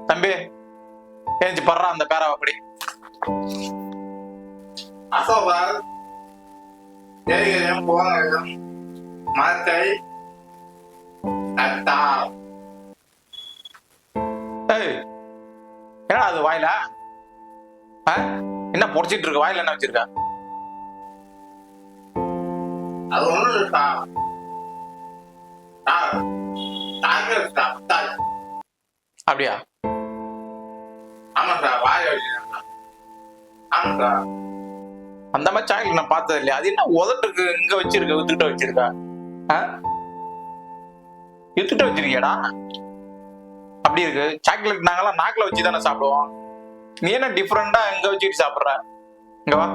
தம்பி ஏஞ்சி படுறா அந்த பேரா அப்படி. அசோபால் எரிகிறேன் போகிறேன் மரத்தை நட்டார். ஏன்னா அது வாயில என்ன பொடிச்சிட்டு இருக்கு? வாயில என்ன வச்சிருக்க? அது ஒண்ணும் இல்லா. அப்படியா? ஆமா சார், வாய வச்சிருக்கா. ஆமா சார். அந்த மாதிரி சாக்லேட் நான் பார்த்தது இல்லையா? அது என்ன உதட்டுக்கு இங்க வச்சிருக்க, வித்துக்கிட்ட வச்சிருக்க? வித்துக்கிட்ட வச்சிருக்கியாடா? அப்படி இருக்கு சாக்லேட். நாங்கெல்லாம் நாக்குல வச்சு தானே சாப்பிடுவோம். நீ என்ன டிஃப்ரெண்டா எங்க வச்சுட்டு சாப்பிடுற? இங்க வா.